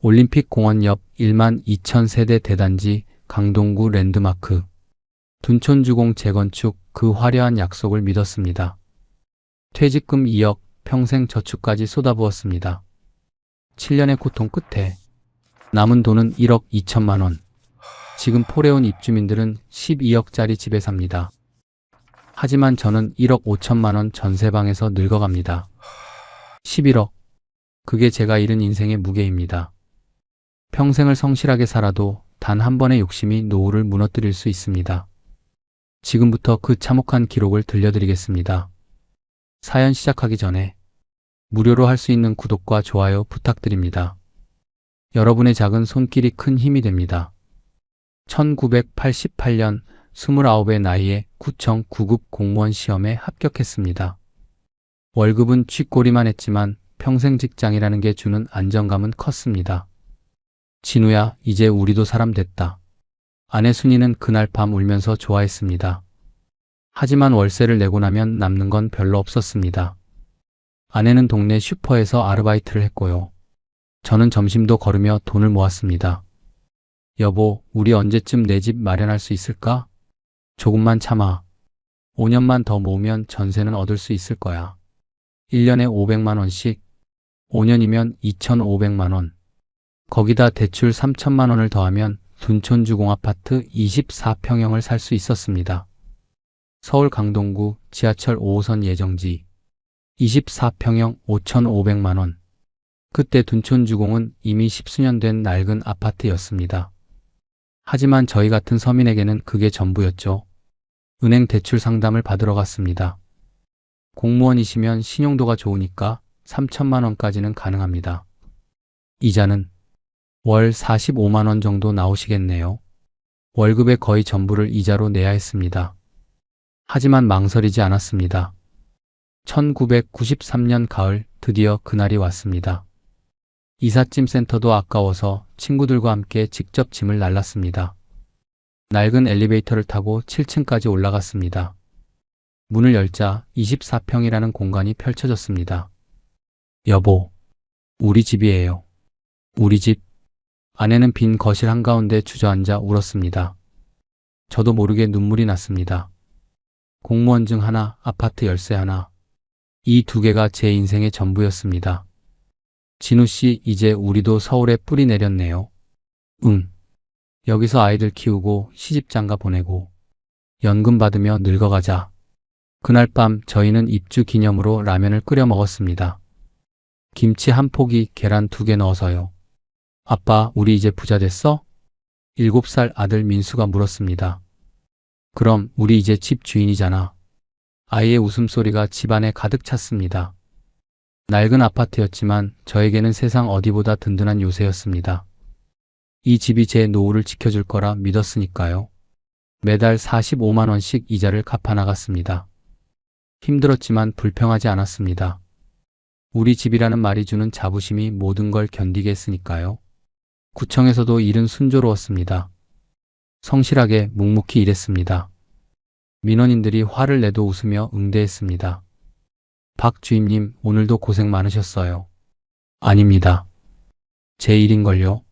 올림픽 공원 옆 1만 2천 세대 대단지 강동구 랜드마크. 둔촌주공 재건축 그 화려한 약속을 믿었습니다. 퇴직금 2억, 평생 저축까지 쏟아부었습니다. 7년의 고통 끝에 남은 돈은 1억 2천만 원. 지금 포레온 입주민들은 12억짜리 집에 삽니다. 하지만 저는 1억 5천만 원 전세방에서 늙어갑니다. 11억. 그게 제가 잃은 인생의 무게입니다. 평생을 성실하게 살아도 단 한 번의 욕심이 노후를 무너뜨릴 수 있습니다. 지금부터 그 참혹한 기록을 들려드리겠습니다. 사연 시작하기 전에 무료로 할 수 있는 구독과 좋아요 부탁드립니다. 여러분의 작은 손길이 큰 힘이 됩니다. 1988년 29의 나이에 구청 9급 공무원 시험에 합격했습니다. 월급은 쥐꼬리만 했지만 평생 직장이라는 게 주는 안정감은 컸습니다. 진우야, 이제 우리도 사람 됐다. 아내 순이는 그날 밤 울면서 좋아했습니다. 하지만 월세를 내고 나면 남는 건 별로 없었습니다. 아내는 동네 슈퍼에서 아르바이트를 했고요. 저는 점심도 거르며 돈을 모았습니다. 여보, 우리 언제쯤 내 집 마련할 수 있을까? 조금만 참아. 5년만 더 모으면 전세는 얻을 수 있을 거야. 1년에 500만 원씩. 5년이면 2,500만 원. 거기다 대출 3천만 원을 더하면 둔촌주공 아파트 24평형을 살 수 있었습니다. 서울 강동구 지하철 5호선 예정지. 24평형 5,500만 원. 그때 둔촌주공은 이미 10수년 된 낡은 아파트였습니다. 하지만 저희 같은 서민에게는 그게 전부였죠. 은행 대출 상담을 받으러 갔습니다. 공무원이시면 신용도가 좋으니까 3천만 원까지는 가능합니다. 이자는 월 45만 원 정도 나오시겠네요. 월급의 거의 전부를 이자로 내야 했습니다. 하지만 망설이지 않았습니다. 1993년 가을 드디어 그날이 왔습니다. 이삿짐 센터도 아까워서 친구들과 함께 직접 짐을 날랐습니다. 낡은 엘리베이터를 타고 7층까지 올라갔습니다. 문을 열자 24평이라는 공간이 펼쳐졌습니다. 여보, 우리 집이에요. 우리 집. 아내는 빈 거실 한가운데 주저앉아 울었습니다. 저도 모르게 눈물이 났습니다. 공무원증 하나, 아파트 열쇠 하나. 이 두 개가 제 인생의 전부였습니다. 진우 씨, 이제 우리도 서울에 뿌리 내렸네요. 응. 여기서 아이들 키우고 시집장가 보내고 연금 받으며 늙어가자. 그날 밤 저희는 입주 기념으로 라면을 끓여 먹었습니다. 김치 한 포기, 계란 2개 넣어서요. 아빠, 우리 이제 부자 됐어? 7살 아들 민수가 물었습니다. 그럼 우리 이제 집 주인이잖아. 아이의 웃음소리가 집안에 가득 찼습니다. 낡은 아파트였지만 저에게는 세상 어디보다 든든한 요새였습니다. 이 집이 제 노후를 지켜줄 거라 믿었으니까요. 매달 45만 원씩 이자를 갚아나갔습니다. 힘들었지만 불평하지 않았습니다. 우리 집이라는 말이 주는 자부심이 모든 걸 견디게 했으니까요. 구청에서도 일은 순조로웠습니다. 성실하게 묵묵히 일했습니다. 민원인들이 화를 내도 웃으며 응대했습니다. 박 주임님, 오늘도 고생 많으셨어요. 아닙니다. 제 일인걸요.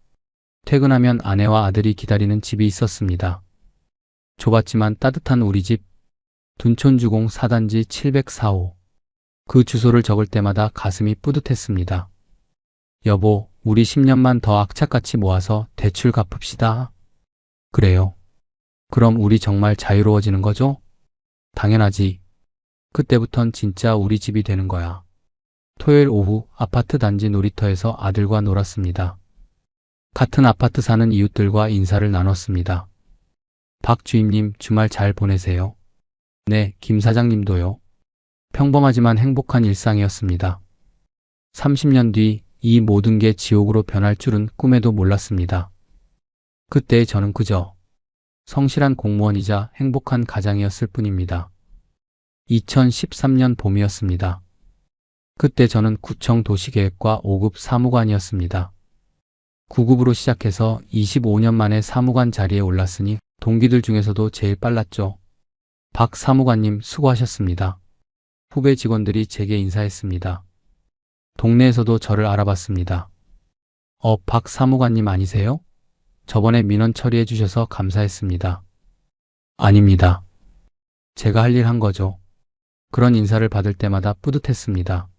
퇴근하면 아내와 아들이 기다리는 집이 있었습니다. 좁았지만 따뜻한 우리 집. 둔촌주공 4단지 704호. 그 주소를 적을 때마다 가슴이 뿌듯했습니다. 여보, 우리 10년만 더 악착같이 모아서 대출 갚읍시다. 그래요. 그럼 우리 정말 자유로워지는 거죠? 당연하지. 그때부턴 진짜 우리 집이 되는 거야. 토요일 오후 아파트 단지 놀이터에서 아들과 놀았습니다. 같은 아파트 사는 이웃들과 인사를 나눴습니다. 박 주임님, 주말 잘 보내세요. 네, 김 사장님도요. 평범하지만 행복한 일상이었습니다. 30년 뒤 이 모든 게 지옥으로 변할 줄은 꿈에도 몰랐습니다. 그때 저는 그저 성실한 공무원이자 행복한 가장이었을 뿐입니다. 2013년 봄이었습니다. 그때 저는 구청 도시계획과 5급 사무관이었습니다. 9급으로 시작해서 25년 만에 사무관 자리에 올랐으니 동기들 중에서도 제일 빨랐죠. 박 사무관님 수고하셨습니다. 후배 직원들이 제게 인사했습니다. 동네에서도 저를 알아봤습니다. 박 사무관님 아니세요? 저번에 민원 처리해 주셔서 감사했습니다. 아닙니다. 제가 할 일 한 거죠. 그런 인사를 받을 때마다 뿌듯했습니다.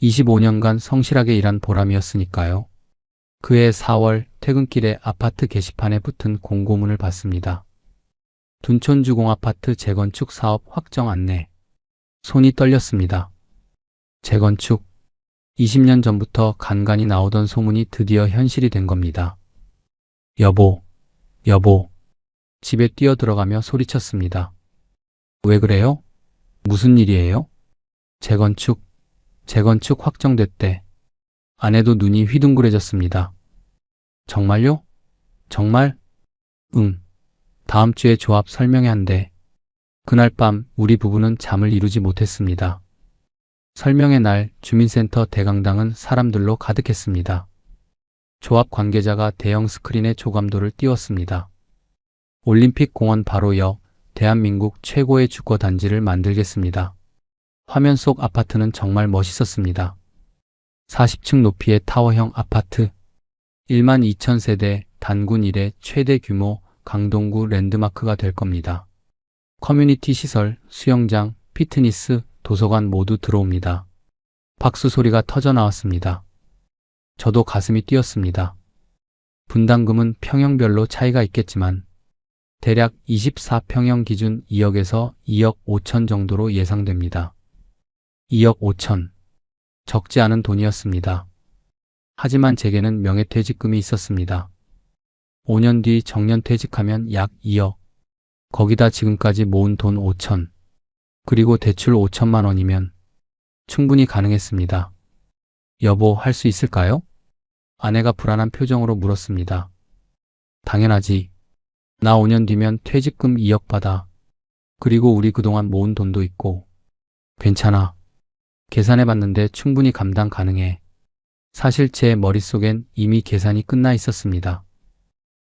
25년간 성실하게 일한 보람이었으니까요. 그해 4월 퇴근길에 아파트 게시판에 붙은 공고문을 봤습니다. 둔촌주공 아파트 재건축 사업 확정 안내. 손이 떨렸습니다. 재건축. 20년 전부터 간간히 나오던 소문이 드디어 현실이 된 겁니다. 여보, 여보. 집에 뛰어 들어가며 소리쳤습니다. 왜 그래요? 무슨 일이에요? 재건축 확정됐대. 아내도 눈이 휘둥그레졌습니다. 정말요? 정말? 응. 다음 주에 조합 설명회 한대. 그날 밤 우리 부부는 잠을 이루지 못했습니다. 설명회 날 주민센터 대강당은 사람들로 가득했습니다. 조합 관계자가 대형 스크린에 조감도를 띄웠습니다. 올림픽 공원 바로 옆 대한민국 최고의 주거 단지를 만들겠습니다. 화면 속 아파트는 정말 멋있었습니다. 40층 높이의 타워형 아파트, 1만 2천 세대, 단군 이래 최대 규모 강동구 랜드마크가 될 겁니다. 커뮤니티 시설, 수영장, 피트니스, 도서관 모두 들어옵니다. 박수 소리가 터져 나왔습니다. 저도 가슴이 뛰었습니다. 분담금은 평형별로 차이가 있겠지만 대략 24평형 기준 2억에서 2억 5천 정도로 예상됩니다. 2억 5천. 적지 않은 돈이었습니다. 하지만 제게는 명예퇴직금이 있었습니다. 5년 뒤 정년퇴직하면 약 2억. 거기다 지금까지 모은 돈 5천. 그리고 대출 5천만 원이면 충분히 가능했습니다. 여보, 할 수 있을까요? 아내가 불안한 표정으로 물었습니다. 당연하지. 나 5년 뒤면 퇴직금 2억 받아. 그리고 우리 그동안 모은 돈도 있고. 괜찮아. 계산해봤는데 충분히 감당 가능해. 사실 제 머릿속엔 이미 계산이 끝나 있었습니다.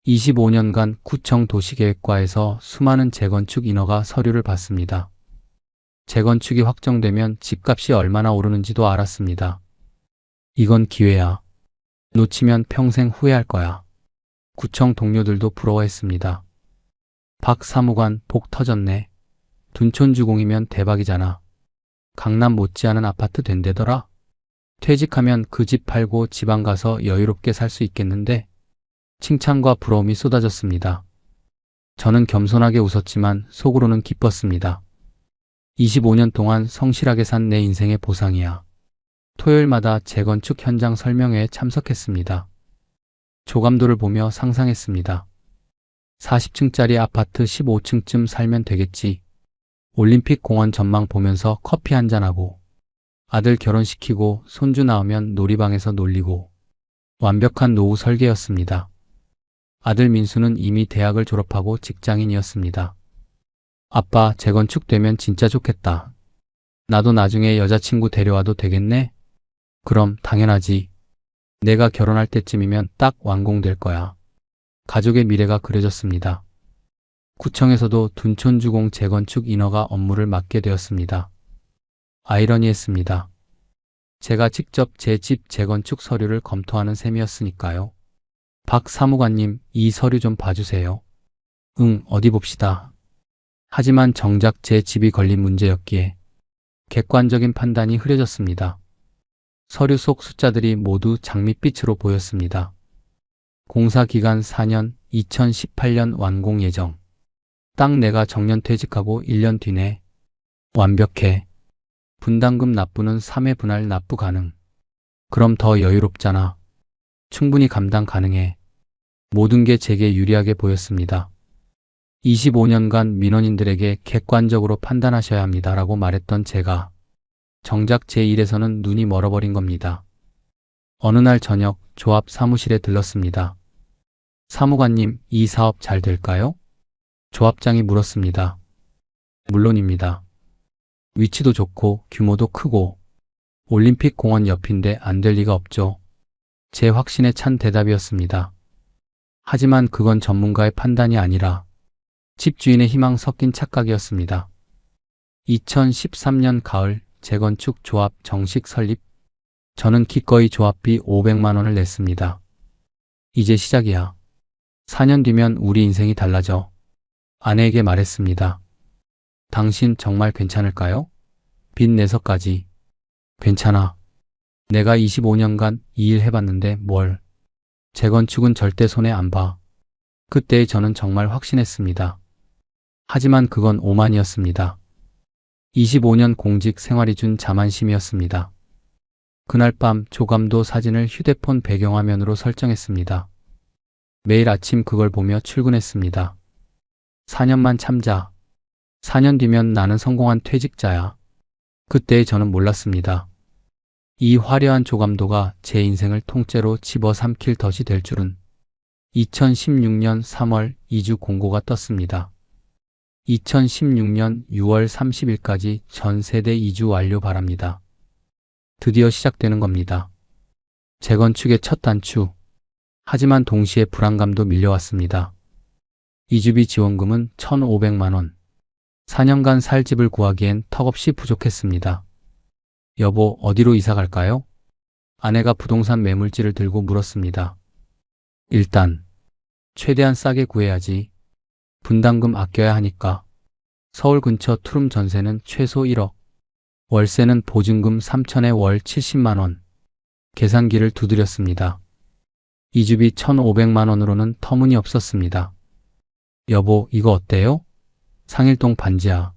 25년간 구청 도시계획과에서 수많은 재건축 인허가 서류를 받습니다. 재건축이 확정되면 집값이 얼마나 오르는지도 알았습니다. 이건 기회야. 놓치면 평생 후회할 거야. 구청 동료들도 부러워했습니다. 박 사무관 복 터졌네. 둔촌주공이면 대박이잖아. 강남 못지않은 아파트 된대더라. 퇴직하면 그 집 팔고 지방 가서 여유롭게 살 수 있겠는데? 칭찬과 부러움이 쏟아졌습니다. 저는 겸손하게 웃었지만 속으로는 기뻤습니다. 25년 동안 성실하게 산 내 인생의 보상이야. 토요일마다 재건축 현장 설명회에 참석했습니다. 조감도를 보며 상상했습니다. 40층짜리 아파트 15층쯤 살면 되겠지. 올림픽 공원 전망 보면서 커피 한잔하고 아들 결혼시키고 손주 낳으면 놀이방에서 놀리고 완벽한 노후 설계였습니다. 아들 민수는 이미 대학을 졸업하고 직장인이었습니다. 아빠, 재건축되면 진짜 좋겠다. 나도 나중에 여자친구 데려와도 되겠네? 그럼 당연하지. 내가 결혼할 때쯤이면 딱 완공될 거야. 가족의 미래가 그려졌습니다. 구청에서도 둔촌주공 재건축 인허가 업무를 맡게 되었습니다. 아이러니했습니다. 제가 직접 제 집 재건축 서류를 검토하는 셈이었으니까요. 박 사무관님, 이 서류 좀 봐주세요. 응, 어디 봅시다. 하지만 정작 제 집이 걸린 문제였기에 객관적인 판단이 흐려졌습니다. 서류 속 숫자들이 모두 장밋빛으로 보였습니다. 공사 기간 4년, 2018년 완공 예정. 딱 내가 정년퇴직하고 1년 뒤네. 완벽해. 분담금 납부는 3회 분할 납부 가능. 그럼 더 여유롭잖아. 충분히 감당 가능해. 모든 게 제게 유리하게 보였습니다. 25년간 민원인들에게 객관적으로 판단하셔야 합니다라고 말했던 제가 정작 제 일에서는 눈이 멀어버린 겁니다. 어느 날 저녁 조합 사무실에 들렀습니다. 사무관님, 이 사업 잘 될까요? 조합장이 물었습니다. 물론입니다. 위치도 좋고 규모도 크고 올림픽 공원 옆인데 안 될 리가 없죠. 제 확신에 찬 대답이었습니다. 하지만 그건 전문가의 판단이 아니라 집주인의 희망 섞인 착각이었습니다. 2013년 가을 재건축 조합 정식 설립. 저는 기꺼이 조합비 500만 원을 냈습니다. 이제 시작이야. 4년 뒤면 우리 인생이 달라져. 아내에게 말했습니다. 당신 정말 괜찮을까요? 빚 내서까지. 괜찮아. 내가 25년간 이 일 해봤는데 뭘. 재건축은 절대 손해 안 봐. 그때 저는 정말 확신했습니다. 하지만 그건 오만이었습니다. 25년 공직 생활이 준 자만심이었습니다. 그날 밤 조감도 사진을 휴대폰 배경화면으로 설정했습니다. 매일 아침 그걸 보며 출근했습니다. 4년만 참자. 4년 뒤면 나는 성공한 퇴직자야. 그때 저는 몰랐습니다. 이 화려한 조감도가 제 인생을 통째로 집어삼킬 덫이 될 줄은. 2016년 3월 이주 공고가 떴습니다. 2016년 6월 30일까지 전 세대 이주 완료 바랍니다. 드디어 시작되는 겁니다. 재건축의 첫 단추. 하지만 동시에 불안감도 밀려왔습니다. 이주비 지원금은 1,500만 원. 4년간 살 집을 구하기엔 턱없이 부족했습니다. 여보, 어디로 이사 갈까요? 아내가 부동산 매물지를 들고 물었습니다. 일단 최대한 싸게 구해야지. 분담금 아껴야 하니까. 서울 근처 투룸 전세는 최소 1억. 월세는 보증금 3천에 월 70만 원. 계산기를 두드렸습니다. 이주비 1,500만 원으로는 터무니없었습니다. 여보, 이거 어때요? 상일동 반지하.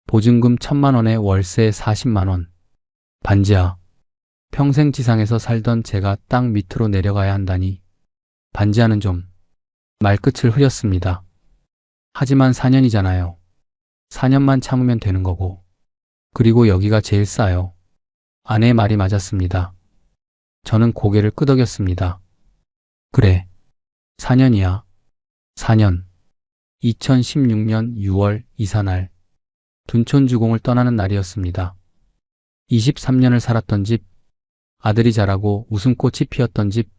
보증금 1,000만 원에 월세 40만 원. 반지하. 평생 지상에서 살던 제가 땅 밑으로 내려가야 한다니. 반지하는 좀. 말끝을 흐렸습니다. 하지만 4년이잖아요. 4년만 참으면 되는 거고. 그리고 여기가 제일 싸요. 아내의 말이 맞았습니다. 저는 고개를 끄덕였습니다. 그래. 4년이야. 4년. 2016년 6월 이사날. 둔촌주공을 떠나는 날이었습니다. 23년을 살았던 집, 아들이 자라고 웃음꽃이 피었던 집,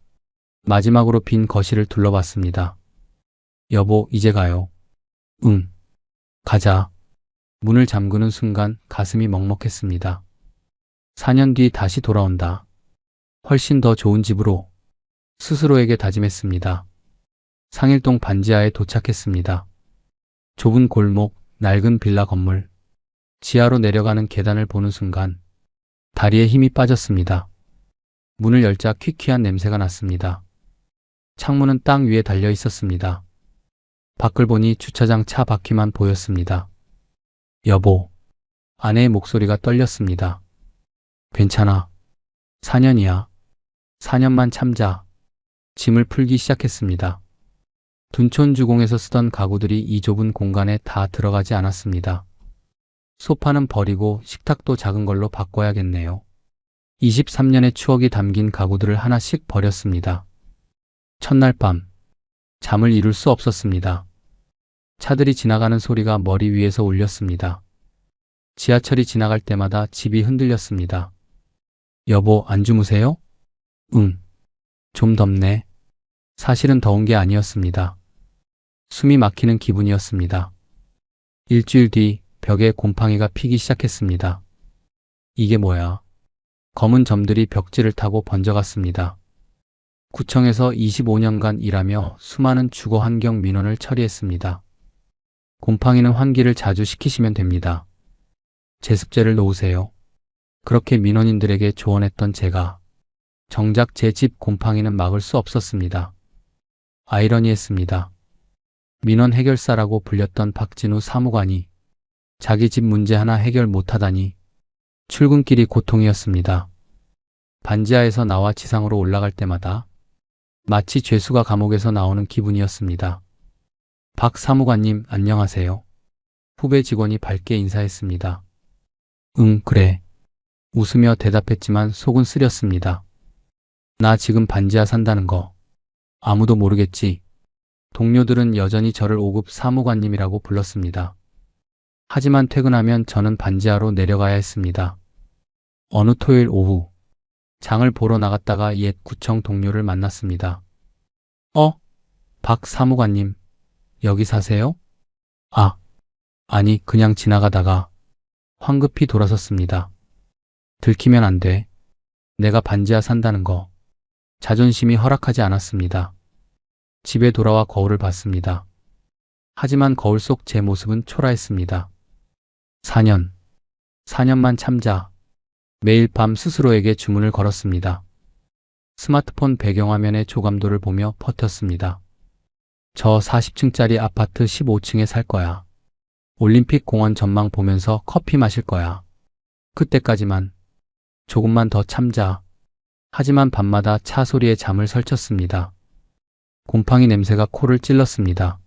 마지막으로 빈 거실을 둘러봤습니다. 여보, 이제 가요. 응. 가자. 문을 잠그는 순간 가슴이 먹먹했습니다. 4년 뒤 다시 돌아온다. 훨씬 더 좋은 집으로. 스스로에게 다짐했습니다. 상일동 반지하에 도착했습니다. 좁은 골목, 낡은 빌라 건물. 지하로 내려가는 계단을 보는 순간 다리에 힘이 빠졌습니다. 문을 열자 퀴퀴한 냄새가 났습니다. 창문은 땅 위에 달려 있었습니다. 밖을 보니 주차장 차 바퀴만 보였습니다. 여보. 아내의 목소리가 떨렸습니다. 괜찮아. 4년이야. 4년만 참자. 짐을 풀기 시작했습니다. 둔촌주공에서 쓰던 가구들이 이 좁은 공간에 다 들어가지 않았습니다. 소파는 버리고 식탁도 작은 걸로 바꿔야겠네요. 23년의 추억이 담긴 가구들을 하나씩 버렸습니다. 첫날 밤. 잠을 이룰 수 없었습니다. 차들이 지나가는 소리가 머리 위에서 울렸습니다. 지하철이 지나갈 때마다 집이 흔들렸습니다. 여보, 안 주무세요? 응. 좀 덥네. 사실은 더운 게 아니었습니다. 숨이 막히는 기분이었습니다. 일주일 뒤 벽에 곰팡이가 피기 시작했습니다. 이게 뭐야? 검은 점들이 벽지를 타고 번져갔습니다. 구청에서 25년간 일하며 수많은 주거 환경 민원을 처리했습니다. 곰팡이는 환기를 자주 시키시면 됩니다. 제습제를 놓으세요. 그렇게 민원인들에게 조언했던 제가 정작 제 집 곰팡이는 막을 수 없었습니다. 아이러니했습니다. 민원 해결사라고 불렸던 박진우 사무관이 자기 집 문제 하나 해결 못하다니. 출근길이 고통이었습니다. 반지하에서 나와 지상으로 올라갈 때마다 마치 죄수가 감옥에서 나오는 기분이었습니다. 박 사무관님, 안녕하세요. 후배 직원이 밝게 인사했습니다. 응, 그래. 웃으며 대답했지만 속은 쓰렸습니다. 나 지금 반지하 산다는 거 아무도 모르겠지. 동료들은 여전히 저를 5급 사무관님이라고 불렀습니다. 하지만 퇴근하면 저는 반지하로 내려가야 했습니다. 어느 토요일 오후 장을 보러 나갔다가 옛 구청 동료를 만났습니다. 박 사무관님, 여기 사세요? 아니, 그냥 지나가다가 황급히 돌아섰습니다. 들키면 안 돼. 내가 반지하 산다는 거. 자존심이 허락하지 않았습니다. 집에 돌아와 거울을 봤습니다. 하지만 거울 속 제 모습은 초라했습니다. 4년만 참자. 매일 밤 스스로에게 주문을 걸었습니다. 스마트폰 배경화면의 조감도를 보며 버텼습니다. 저 40층짜리 아파트 15층에 살 거야. 올림픽 공원 전망 보면서 커피 마실 거야. 그때까지만. 조금만 더 참자. 하지만 밤마다 차 소리에 잠을 설쳤습니다. 곰팡이 냄새가 코를 찔렀습니다.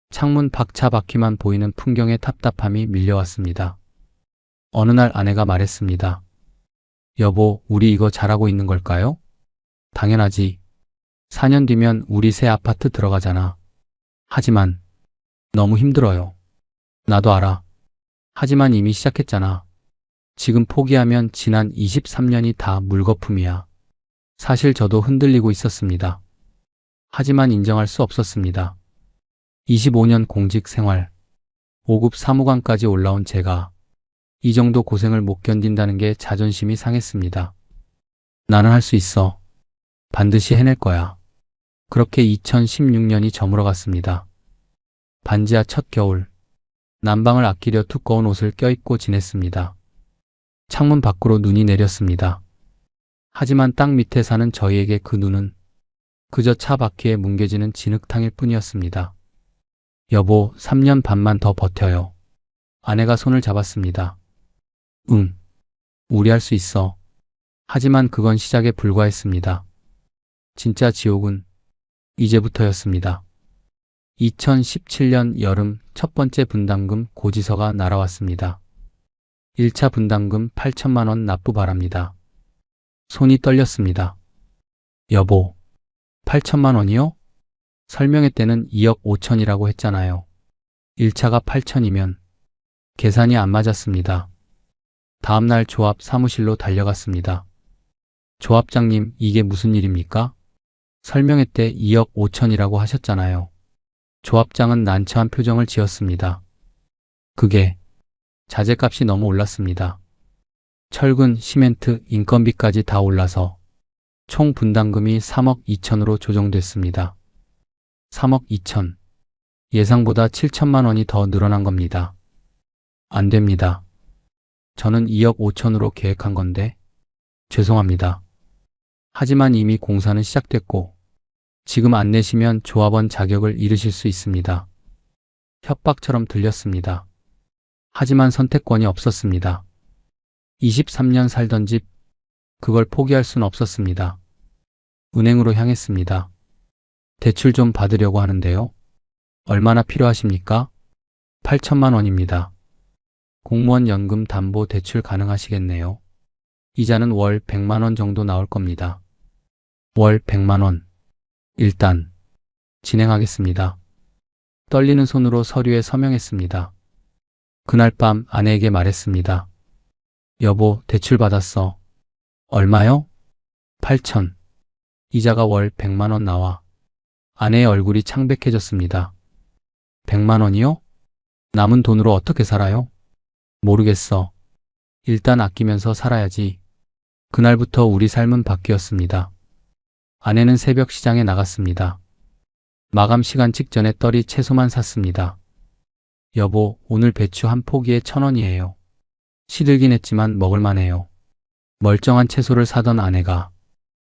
창문 박차 바퀴만 보이는 풍경에 답답함이 밀려왔습니다. 어느 날 아내가 말했습니다. 여보, 우리 이거 잘하고 있는 걸까요? 당연하지. 4년 뒤면 우리 새 아파트 들어가잖아. 하지만 너무 힘들어요. 나도 알아. 하지만 이미 시작했잖아. 지금 포기하면 지난 23년이 다 물거품이야. 사실 저도 흔들리고 있었습니다. 하지만 인정할 수 없었습니다. 25년 공직 생활, 5급 사무관까지 올라온 제가 이 정도 고생을 못 견딘다는 게 자존심이 상했습니다. 나는 할 수 있어. 반드시 해낼 거야. 그렇게 2016년이 저물어갔습니다. 반지하 첫 겨울, 난방을 아끼려 두꺼운 옷을 껴입고 지냈습니다. 창문 밖으로 눈이 내렸습니다. 하지만 땅 밑에 사는 저희에게 그 눈은 그저 차 바퀴에 뭉개지는 진흙탕일 뿐이었습니다. 여보, 3년 반만 더 버텨요. 아내가 손을 잡았습니다. 응, 우리 할 수 있어. 하지만 그건 시작에 불과했습니다. 진짜 지옥은 이제부터였습니다. 2017년 여름 첫 번째 분담금 고지서가 날아왔습니다. 1차 분담금 8천만 원 납부 바랍니다. 손이 떨렸습니다. 여보, 8천만 원이요? 설명회 때는 2억 5천이라고 했잖아요. 1차가 8천이면 계산이 안 맞았습니다. 다음날 조합 사무실로 달려갔습니다. 조합장님, 이게 무슨 일입니까? 설명회 때 2억 5천이라고 하셨잖아요. 조합장은 난처한 표정을 지었습니다. 그게 자재값이 너무 올랐습니다. 철근, 시멘트, 인건비까지 다 올라서 총 분담금이 3억 2천으로 조정됐습니다. 3억 2천. 예상보다 7천만 원이 더 늘어난 겁니다. 안 됩니다. 저는 2억 5천으로 계획한 건데 죄송합니다. 하지만 이미 공사는 시작됐고 지금 안 내시면 조합원 자격을 잃으실 수 있습니다. 협박처럼 들렸습니다. 하지만 선택권이 없었습니다. 23년 살던 집, 그걸 포기할 순 없었습니다. 은행으로 향했습니다. 대출 좀 받으려고 하는데요. 얼마나 필요하십니까? 8천만 원입니다. 공무원 연금 담보 대출 가능하시겠네요. 이자는 월 100만 원 정도 나올 겁니다. 월 100만 원. 일단 진행하겠습니다. 떨리는 손으로 서류에 서명했습니다. 그날 밤 아내에게 말했습니다. 여보, 대출 받았어. 얼마요? 8천. 이자가 월 100만 원 나와. 아내의 얼굴이 창백해졌습니다. 100만 원이요? 남은 돈으로 어떻게 살아요? 모르겠어. 일단 아끼면서 살아야지. 그날부터 우리 삶은 바뀌었습니다. 아내는 새벽 시장에 나갔습니다. 마감 시간 직전에 떨이 채소만 샀습니다. 여보, 오늘 배추 한 포기에 1,000원이에요. 시들긴 했지만 먹을만해요. 멀쩡한 채소를 사던 아내가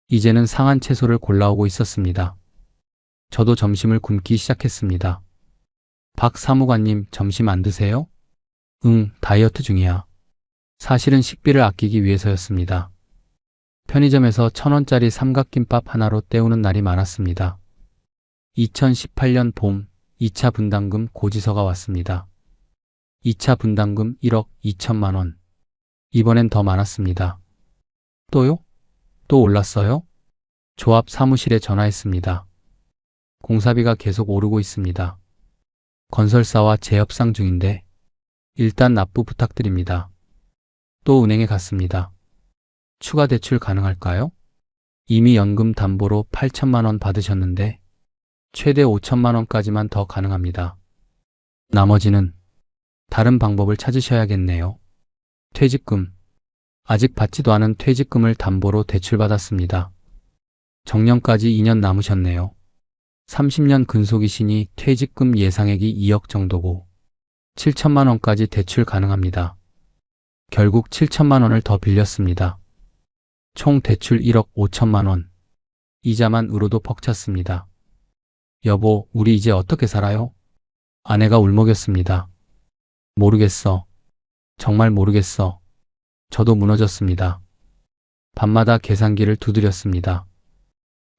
이제는 상한 채소를 골라오고 있었습니다. 저도 점심을 굶기 시작했습니다. 박 사무관님, 점심 안 드세요? 응, 다이어트 중이야. 사실은 식비를 아끼기 위해서였습니다. 편의점에서 1,000원짜리 삼각김밥 하나로 때우는 날이 많았습니다. 2018년 봄 2차 분담금 고지서가 왔습니다. 2차 분담금 1억 2천만 원. 이번엔 더 많았습니다. 또요? 또 올랐어요? 조합 사무실에 전화했습니다. 공사비가 계속 오르고 있습니다. 건설사와 재협상 중인데 일단 납부 부탁드립니다. 또 은행에 갔습니다. 추가 대출 가능할까요? 이미 연금 담보로 8천만 원 받으셨는데 최대 5천만 원까지만 더 가능합니다. 나머지는 다른 방법을 찾으셔야겠네요. 퇴직금, 아직 받지도 않은 퇴직금을 담보로 대출받았습니다. 정년까지 2년 남으셨네요. 30년 근속이시니 퇴직금 예상액이 2억 정도고 7천만 원까지 대출 가능합니다. 결국 7천만 원을 더 빌렸습니다. 총 대출 1억 5천만 원. 이자만 으로도 벅찼습니다. 여보, 우리 이제 어떻게 살아요? 아내가 울먹였습니다. 모르겠어. 정말 모르겠어. 저도 무너졌습니다. 밤마다 계산기를 두드렸습니다.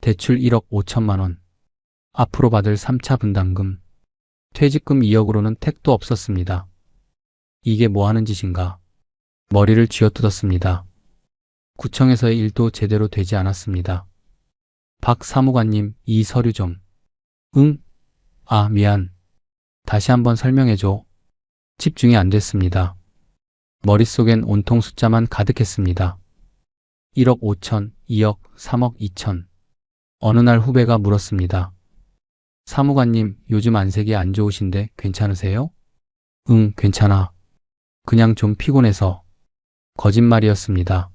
대출 1억 5천만 원. 앞으로 받을 3차 분담금. 퇴직금 2억으로는 택도 없었습니다. 이게 뭐 하는 짓인가? 머리를 쥐어뜯었습니다. 구청에서의 일도 제대로 되지 않았습니다. 박 사무관님, 이 서류 좀. 응? 아, 미안. 다시 한번 설명해줘. 집중이 안 됐습니다. 머릿속엔 온통 숫자만 가득했습니다. 1억 5천, 2억, 3억 2천. 어느 날 후배가 물었습니다. 사무관님, 요즘 안색이 안 좋으신데 괜찮으세요? 응, 괜찮아. 그냥 좀 피곤해서. 거짓말이었습니다.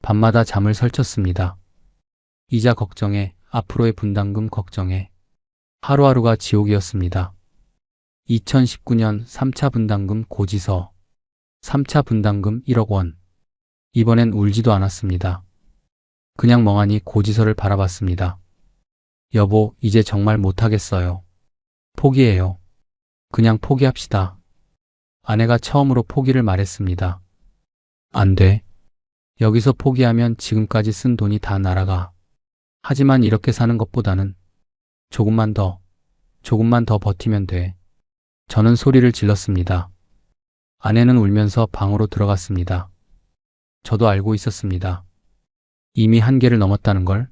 밤마다 잠을 설쳤습니다. 이자 걱정에, 앞으로의 분담금 걱정에. 하루하루가 지옥이었습니다. 2019년 3차 분담금 고지서. 3차 분담금 1억 원. 이번엔 울지도 않았습니다. 그냥 멍하니 고지서를 바라봤습니다. 여보, 이제 정말 못하겠어요. 포기해요. 그냥 포기합시다. 아내가 처음으로 포기를 말했습니다. 안 돼. 여기서 포기하면 지금까지 쓴 돈이 다 날아가. 하지만 이렇게 사는 것보다는 조금만 더 버티면 돼. 저는 소리를 질렀습니다. 아내는 울면서 방으로 들어갔습니다. 저도 알고 있었습니다. 이미 한계를 넘었다는 걸.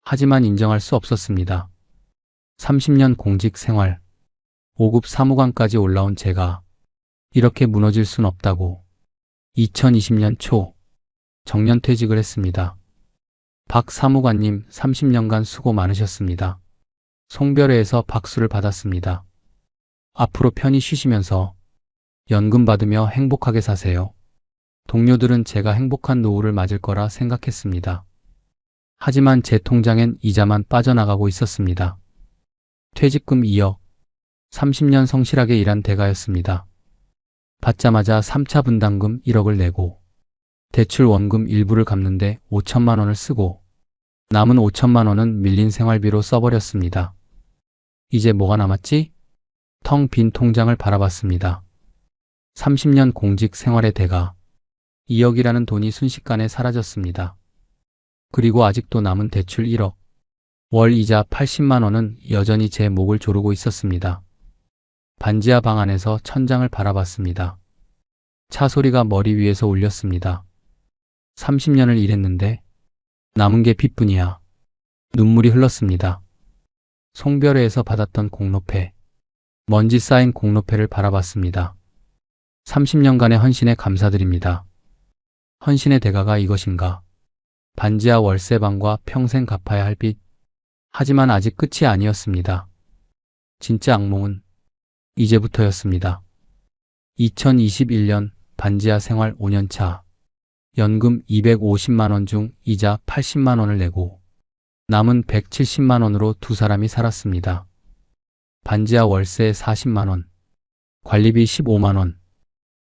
하지만 인정할 수 없었습니다. 30년 공직 생활, 5급 사무관까지 올라온 제가 이렇게 무너질 순 없다고 2020년 초 정년퇴직을 했습니다. 박 사무관님 30년간 수고 많으셨습니다. 송별회에서 박수를 받았습니다. 앞으로 편히 쉬시면서 연금 받으며 행복하게 사세요. 동료들은 제가 행복한 노후를 맞을 거라 생각했습니다. 하지만 제 통장엔 이자만 빠져나가고 있었습니다. 퇴직금 2억, 30년 성실하게 일한 대가였습니다. 받자마자 3차 분담금 1억을 내고 대출 원금 일부를 갚는데 5천만 원을 쓰고 남은 5천만 원은 밀린 생활비로 써버렸습니다. 이제 뭐가 남았지? 텅 빈 통장을 바라봤습니다. 30년 공직 생활의 대가 2억이라는 돈이 순식간에 사라졌습니다. 그리고 아직도 남은 대출 1억, 월 이자 80만 원은 여전히 제 목을 조르고 있었습니다. 반지하 방 안에서 천장을 바라봤습니다. 차 소리가 머리 위에서 울렸습니다. 30년을 일했는데 남은 게 빚뿐이야. 눈물이 흘렀습니다. 송별회에서 받았던 공로패, 먼지 쌓인 공로패를 바라봤습니다. 30년간의 헌신에 감사드립니다. 헌신의 대가가 이것인가? 반지하 월세방과 평생 갚아야 할 빚. 하지만 아직 끝이 아니었습니다. 진짜 악몽은 이제부터였습니다. 2021년 반지하 생활 5년차. 연금 250만 원 중 이자 80만 원을 내고 남은 170만 원으로 두 사람이 살았습니다. 반지하 월세 40만 원, 관리비 15만 원,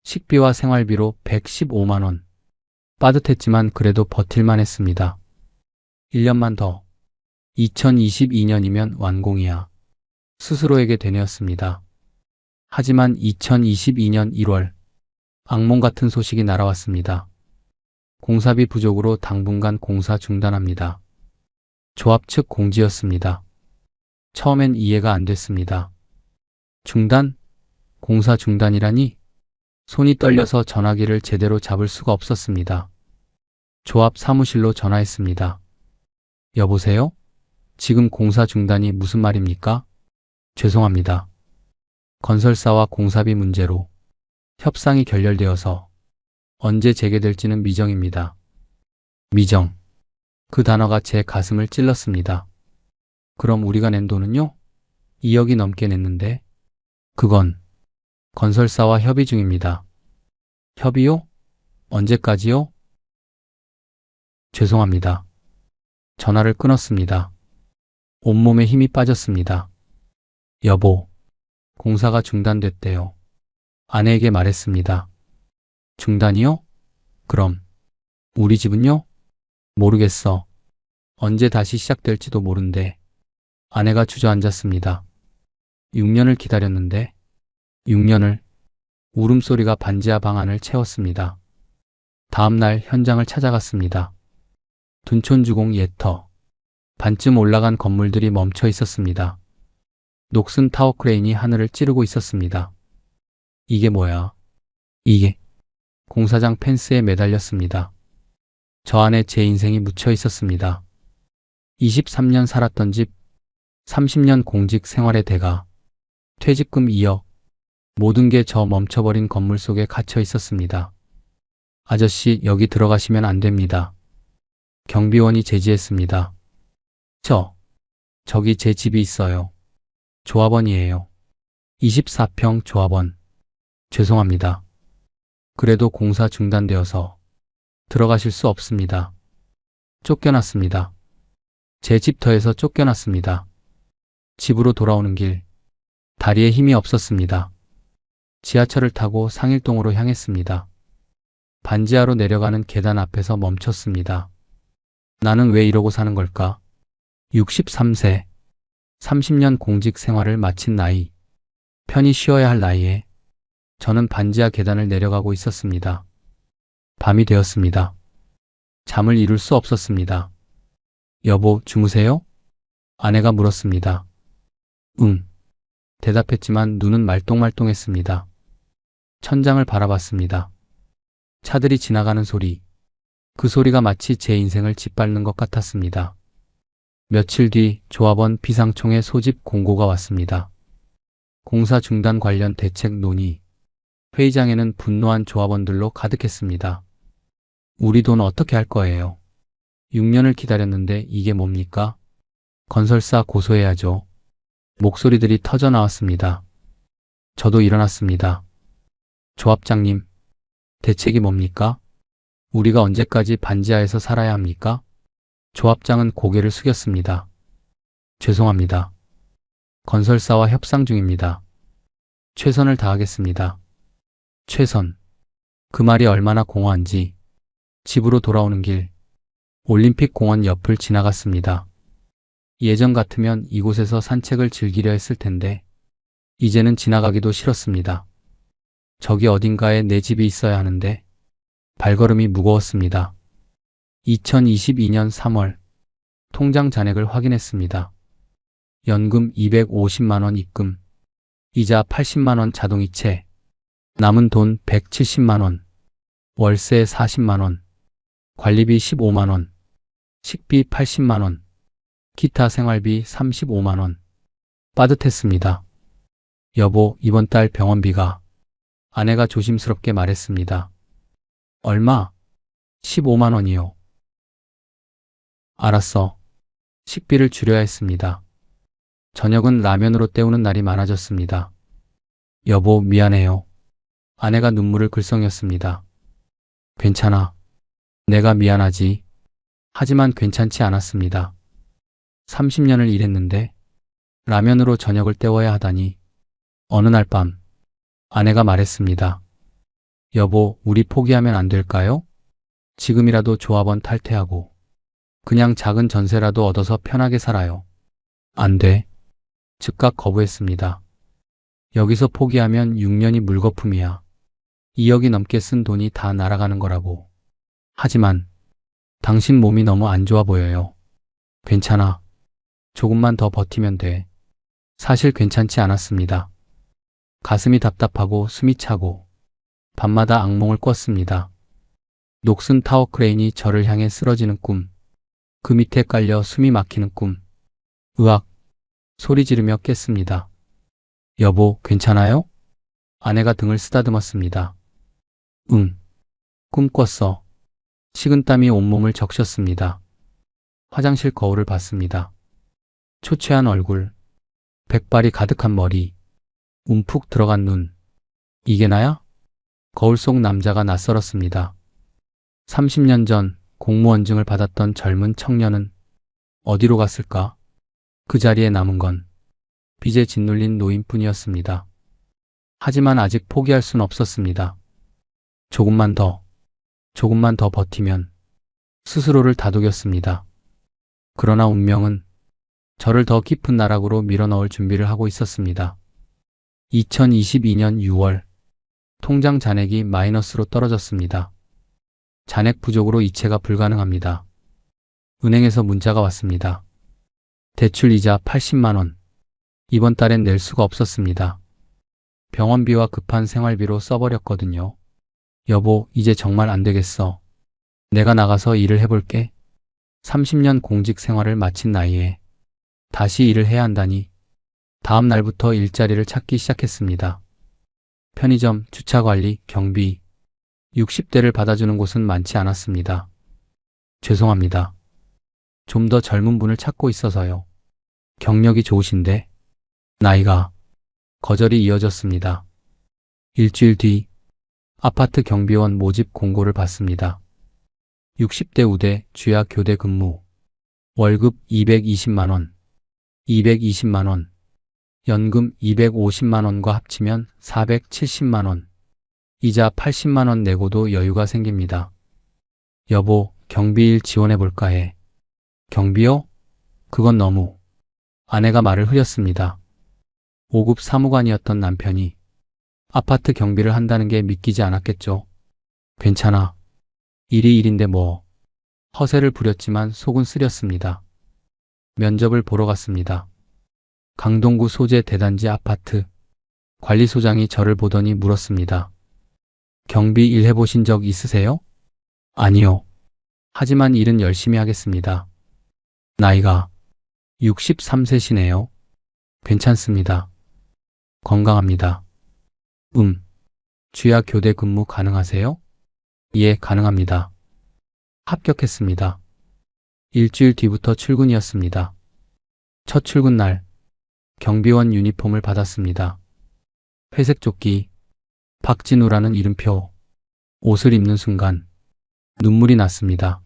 식비와 생활비로 115만 원. 빠듯했지만 그래도 버틸만 했습니다. 1년만 더. 2022년이면 완공이야. 스스로에게 되뇌었습니다. 하지만 2022년 1월 악몽 같은 소식이 날아왔습니다. 공사비 부족으로 당분간 공사 중단합니다. 조합 측 공지였습니다. 처음엔 이해가 안 됐습니다. 중단? 공사 중단이라니? 손이 떨려서 전화기를 제대로 잡을 수가 없었습니다. 조합 사무실로 전화했습니다. 여보세요? 지금 공사 중단이 무슨 말입니까? 죄송합니다. 건설사와 공사비 문제로 협상이 결렬되어서 언제 재개될지는 미정입니다. 미정. 그 단어가 제 가슴을 찔렀습니다. 그럼 우리가 낸 돈은요? 2억이 넘게 냈는데 그건 건설사와 협의 중입니다. 협의요? 언제까지요? 죄송합니다. 전화를 끊었습니다. 온몸에 힘이 빠졌습니다. 여보, 공사가 중단됐대요. 아내에게 말했습니다. 중단이요? 그럼 우리 집은요? 모르겠어. 언제 다시 시작될지도 모른대. 아내가 주저앉았습니다. 6년을 기다렸는데 6년을 울음소리가 반지하 방 안을 채웠습니다. 다음 날 현장을 찾아갔습니다. 둔촌주공 예터. 반쯤 올라간 건물들이 멈춰 있었습니다. 녹슨 타워 크레인이 하늘을 찌르고 있었습니다. 이게 뭐야? 이게 공사장 펜스에 매달렸습니다. 저 안에 제 인생이 묻혀 있었습니다. 23년 살았던 집, 30년 공직 생활의 대가, 퇴직금 2억, 모든 게 저 멈춰버린 건물 속에 갇혀 있었습니다. 아저씨, 여기 들어가시면 안 됩니다. 경비원이 제지했습니다. 저기 제 집이 있어요. 조합원이에요. 24평 조합원. 죄송합니다. 그래도 공사 중단되어서 들어가실 수 없습니다. 쫓겨났습니다. 제 집터에서 쫓겨났습니다. 집으로 돌아오는 길, 다리에 힘이 없었습니다. 지하철을 타고 상일동으로 향했습니다. 반지하로 내려가는 계단 앞에서 멈췄습니다. 나는 왜 이러고 사는 걸까? 63세, 30년 공직 생활을 마친 나이, 편히 쉬어야 할 나이에 저는 반지하 계단을 내려가고 있었습니다. 밤이 되었습니다. 잠을 이룰 수 없었습니다. 여보, 주무세요? 아내가 물었습니다. 응. 대답했지만 눈은 말똥말똥했습니다. 천장을 바라봤습니다. 차들이 지나가는 소리, 그 소리가 마치 제 인생을 짓밟는 것 같았습니다. 며칠 뒤 조합원 비상총회 소집 공고가 왔습니다. 공사 중단 관련 대책 논의. 회의장에는 분노한 조합원들로 가득했습니다. 우리 돈 어떻게 할 거예요? 6년을 기다렸는데 이게 뭡니까? 건설사 고소해야죠. 목소리들이 터져 나왔습니다. 저도 일어났습니다. 조합장님, 대책이 뭡니까? 우리가 언제까지 반지하에서 살아야 합니까? 조합장은 고개를 숙였습니다. 죄송합니다. 건설사와 협상 중입니다. 최선을 다하겠습니다. 최선. 그 말이 얼마나 공허한지. 집으로 돌아오는 길, 올림픽 공원 옆을 지나갔습니다. 예전 같으면 이곳에서 산책을 즐기려 했을 텐데 이제는 지나가기도 싫었습니다. 저기 어딘가에 내 집이 있어야 하는데 발걸음이 무거웠습니다. 2022년 3월 통장 잔액을 확인했습니다. 연금 250만 원 입금, 이자 80만 원 자동이체, 남은 돈 170만 원, 월세 40만 원, 관리비 15만 원, 식비 80만 원, 기타 생활비 35만 원. 빠듯했습니다. 여보, 이번 달 병원비가. 아내가 조심스럽게 말했습니다. 얼마? 15만 원이요. 알았어. 식비를 줄여야 했습니다. 저녁은 라면으로 때우는 날이 많아졌습니다. 여보, 미안해요. 아내가 눈물을 글썽였습니다. 괜찮아. 내가 미안하지. 하지만 괜찮지 않았습니다. 30년을 일했는데 라면으로 저녁을 때워야 하다니. 어느 날 밤 아내가 말했습니다. 여보, 우리 포기하면 안 될까요? 지금이라도 조합원 탈퇴하고 그냥 작은 전세라도 얻어서 편하게 살아요. 안 돼. 즉각 거부했습니다. 여기서 포기하면 6년이 물거품이야. 2억이 넘게 쓴 돈이 다 날아가는 거라고. 하지만 당신 몸이 너무 안 좋아 보여요. 괜찮아. 조금만 더 버티면 돼. 사실 괜찮지 않았습니다. 가슴이 답답하고 숨이 차고 밤마다 악몽을 꿨습니다. 녹슨 타워 크레인이 저를 향해 쓰러지는 꿈. 그 밑에 깔려 숨이 막히는 꿈. 으악! 소리 지르며 깼습니다. 여보, 괜찮아요? 아내가 등을 쓰다듬었습니다. 응. 꿈 꿨어. 식은땀이 온몸을 적셨습니다. 화장실 거울을 봤습니다. 초췌한 얼굴, 백발이 가득한 머리, 움푹 들어간 눈. 이게 나야? 거울 속 남자가 낯설었습니다. 30년 전 공무원증을 받았던 젊은 청년은 어디로 갔을까? 그 자리에 남은 건 빚에 짓눌린 노인뿐이었습니다. 하지만 아직 포기할 순 없었습니다. 조금만 더 버티면 스스로를 다독였습니다. 그러나 운명은 저를 더 깊은 나락으로 밀어넣을 준비를 하고 있었습니다. 2022년 6월, 통장 잔액이 마이너스로 떨어졌습니다. 잔액 부족으로 이체가 불가능합니다. 은행에서 문자가 왔습니다. 대출 이자 80만 원. 이번 달엔 낼 수가 없었습니다. 병원비와 급한 생활비로 써버렸거든요. 여보, 이제 정말 안 되겠어. 내가 나가서 일을 해볼게. 30년 공직 생활을 마친 나이에 다시 일을 해야 한다니. 다음 날부터 일자리를 찾기 시작했습니다. 편의점, 주차관리, 경비. 60대를 받아주는 곳은 많지 않았습니다. 죄송합니다. 좀 더 젊은 분을 찾고 있어서요. 경력이 좋으신데. 나이가. 거절이 이어졌습니다. 일주일 뒤 아파트 경비원 모집 공고를 받습니다. 60대 우대 주야 교대 근무. 월급 220만 원. 220만 원. 연금 250만 원과 합치면 470만 원. 이자 80만 원 내고도 여유가 생깁니다. 여보, 경비일 지원해볼까 해. 경비요? 그건 너무. 아내가 말을 흐렸습니다. 5급 사무관이었던 남편이 아파트 경비를 한다는 게 믿기지 않았겠죠. 괜찮아. 일이 일인데 뭐. 허세를 부렸지만 속은 쓰렸습니다. 면접을 보러 갔습니다. 강동구 소재 대단지 아파트. 관리소장이 저를 보더니 물었습니다. 경비 일 해보신 적 있으세요? 아니요. 하지만 일은 열심히 하겠습니다. 나이가 63세시네요. 괜찮습니다. 건강합니다. 주야 교대 근무 가능하세요? 예, 가능합니다. 합격했습니다. 일주일 뒤부터 출근이었습니다. 첫 출근 날, 경비원 유니폼을 받았습니다. 회색 조끼, 박진우라는 이름표. 옷을 입는 순간 눈물이 났습니다.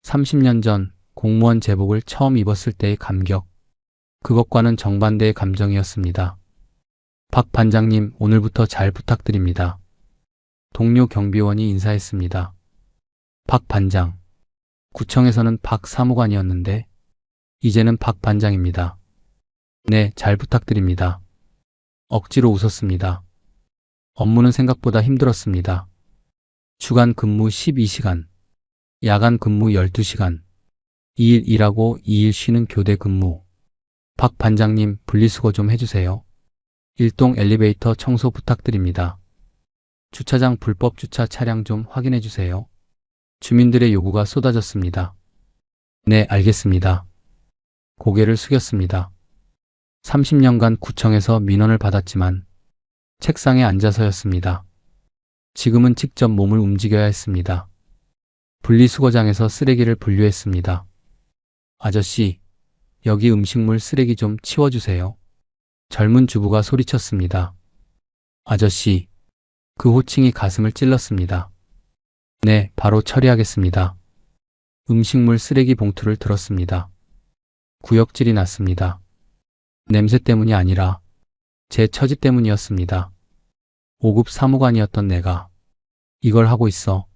30년 전 공무원 제복을 처음 입었을 때의 감격. 그것과는 정반대의 감정이었습니다. 박 반장님, 오늘부터 잘 부탁드립니다. 동료 경비원이 인사했습니다. 박 반장. 구청에서는 박 사무관이었는데 이제는 박 반장입니다. 네, 잘 부탁드립니다. 억지로 웃었습니다. 업무는 생각보다 힘들었습니다. 주간 근무 12시간, 야간 근무 12시간, 2일 일하고 2일 쉬는 교대 근무. 박 반장님, 분리수거 좀 해주세요. 1동 엘리베이터 청소 부탁드립니다. 주차장 불법 주차 차량 좀 확인해 주세요. 주민들의 요구가 쏟아졌습니다. 네, 알겠습니다. 고개를 숙였습니다. 30년간 구청에서 민원을 받았지만 책상에 앉아서였습니다. 지금은 직접 몸을 움직여야 했습니다. 분리수거장에서 쓰레기를 분류했습니다. 아저씨, 여기 음식물 쓰레기 좀 치워주세요. 젊은 주부가 소리쳤습니다. 아저씨, 그 호칭이 가슴을 찔렀습니다. 네, 바로 처리하겠습니다. 음식물 쓰레기 봉투를 들었습니다. 구역질이 났습니다. 냄새 때문이 아니라 제 처지 때문이었습니다. 5급 사무관이었던 내가 이걸 하고 있어.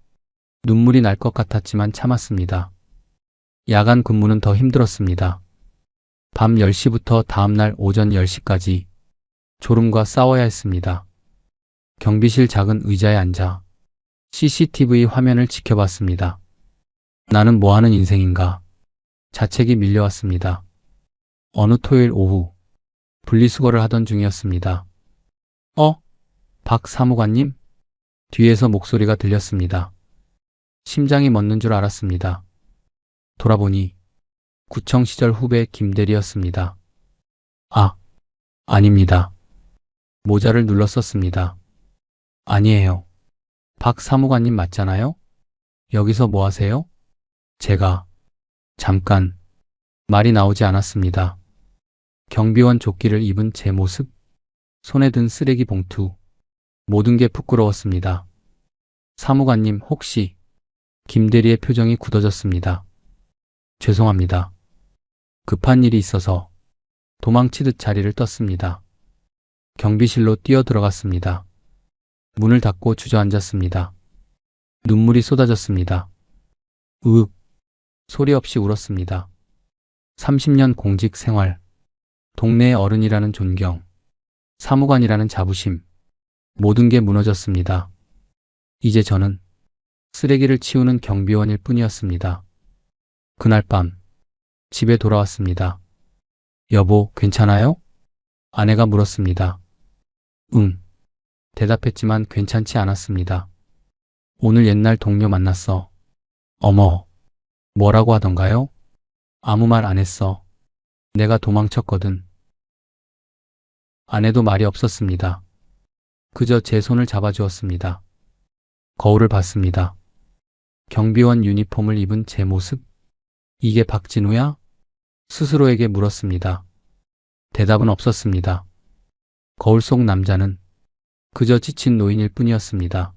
눈물이 날 것 같았지만 참았습니다. 야간 근무는 더 힘들었습니다. 밤 10시부터 다음날 오전 10시까지 졸음과 싸워야 했습니다. 경비실 작은 의자에 앉아 CCTV 화면을 지켜봤습니다. 나는 뭐하는 인생인가? 자책이 밀려왔습니다. 어느 토요일 오후 분리수거를 하던 중이었습니다. 박 사무관님? 뒤에서 목소리가 들렸습니다. 심장이 멎는 줄 알았습니다. 돌아보니 구청 시절 후배 김대리였습니다. 아닙니다. 모자를 눌렀었습니다. 아니에요. 박 사무관님 맞잖아요? 여기서 뭐 하세요? 제가 잠깐 말이 나오지 않았습니다. 경비원 조끼를 입은 제 모습, 손에 든 쓰레기 봉투, 모든 게 부끄러웠습니다. 사무관님 혹시 김대리의 표정이 굳어졌습니다. 죄송합니다. 급한 일이 있어서 도망치듯 자리를 떴습니다. 경비실로 뛰어 들어갔습니다. 문을 닫고 주저앉았습니다. 눈물이 쏟아졌습니다. 으윽 소리 없이 울었습니다. 30년 공직 생활, 동네의 어른이라는 존경, 사무관이라는 자부심, 모든 게 무너졌습니다. 이제 저는 쓰레기를 치우는 경비원일 뿐이었습니다. 그날 밤 집에 돌아왔습니다. 여보, 괜찮아요? 아내가 물었습니다. 응. 대답했지만 괜찮지 않았습니다. 오늘 옛날 동료 만났어. 어머, 뭐라고 하던가요? 아무 말 안 했어. 내가 도망쳤거든. 아내도 말이 없었습니다. 그저 제 손을 잡아주었습니다. 거울을 봤습니다. 경비원 유니폼을 입은 제 모습? 이게 박진우야? 스스로에게 물었습니다. 대답은 없었습니다. 거울 속 남자는 그저 지친 노인일 뿐이었습니다.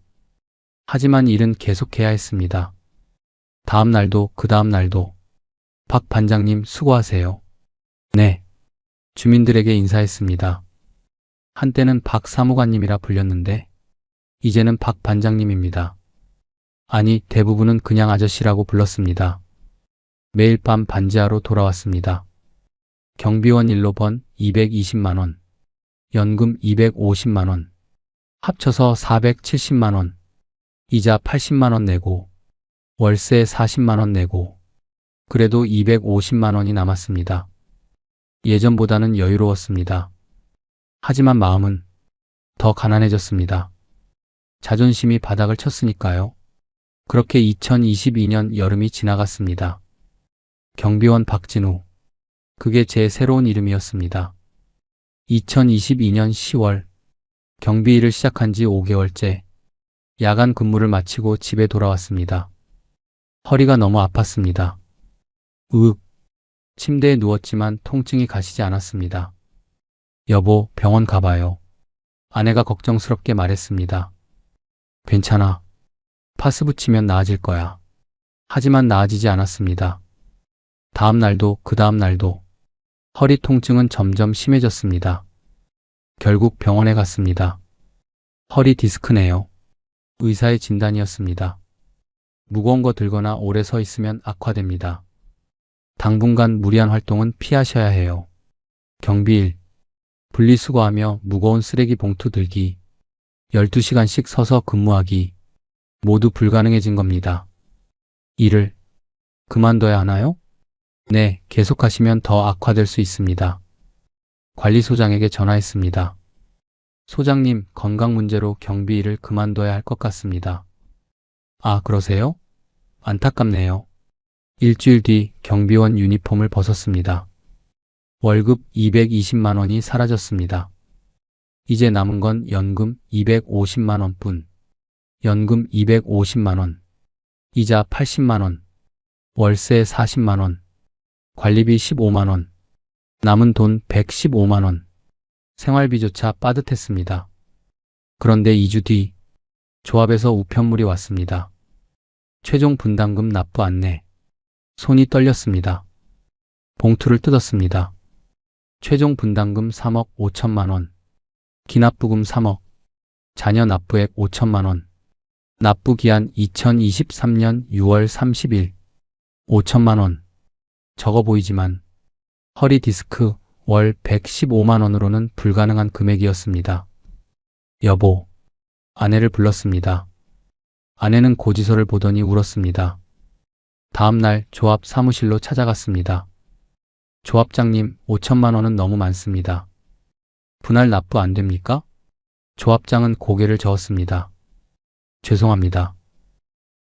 하지만 일은 계속해야 했습니다. 다음 날도 그 다음 날도 박 반장님 수고하세요. 네. 주민들에게 인사했습니다. 한때는 박 사무관님이라 불렸는데 이제는 박 반장님입니다. 아니, 대부분은 그냥 아저씨라고 불렀습니다. 매일 밤 반지하로 돌아왔습니다. 경비원 일로 번 220만 원, 연금 250만 원, 합쳐서 470만 원, 이자 80만 원 내고 월세 40만 원 내고 그래도 250만 원이 남았습니다. 예전보다는 여유로웠습니다. 하지만 마음은 더 가난해졌습니다. 자존심이 바닥을 쳤으니까요. 그렇게 2022년 여름이 지나갔습니다. 경비원 박진우. 그게 제 새로운 이름이었습니다. 2022년 10월 경비 일을 시작한 지 5개월째 야간 근무를 마치고 집에 돌아왔습니다. 허리가 너무 아팠습니다. 으윽. 침대에 누웠지만 통증이 가시지 않았습니다. 여보, 병원 가봐요. 아내가 걱정스럽게 말했습니다. 괜찮아. 파스 붙이면 나아질 거야. 하지만 나아지지 않았습니다. 다음 날도 그 다음 날도 허리 통증은 점점 심해졌습니다. 결국 병원에 갔습니다. 허리 디스크네요. 의사의 진단이었습니다. 무거운 거 들거나 오래 서 있으면 악화됩니다. 당분간 무리한 활동은 피하셔야 해요. 경비일, 분리수거하며 무거운 쓰레기 봉투 들기, 12시간씩 서서 근무하기, 모두 불가능해진 겁니다. 일을 그만둬야 하나요? 네, 계속하시면 더 악화될 수 있습니다. 관리소장에게 전화했습니다. 소장님, 건강 문제로 경비 일을 그만둬야 할 것 같습니다. 아, 그러세요? 안타깝네요. 일주일 뒤 경비원 유니폼을 벗었습니다. 월급 220만 원이 사라졌습니다. 이제 남은 건 연금 250만 원뿐. 연금 250만 원, 이자 80만 원, 월세 40만 원, 관리비 15만 원, 남은 돈 115만 원. 생활비조차 빠듯했습니다. 그런데 2주 뒤 조합에서 우편물이 왔습니다. 최종 분담금 납부 안내. 손이 떨렸습니다. 봉투를 뜯었습니다. 최종 분담금 3억 5천만 원, 기납부금 3억, 자녀 납부액 5천만 원, 납부 기한 2023년 6월 30일, 5천만 원. 적어 보이지만 허리 디스크 월 115만 원으로는 불가능한 금액이었습니다. 여보, 아내를 불렀습니다. 아내는 고지서를 보더니 울었습니다. 다음 날 조합 사무실로 찾아갔습니다. 조합장님, 5천만 원은 너무 많습니다. 분할 납부 안 됩니까? 조합장은 고개를 저었습니다. 죄송합니다.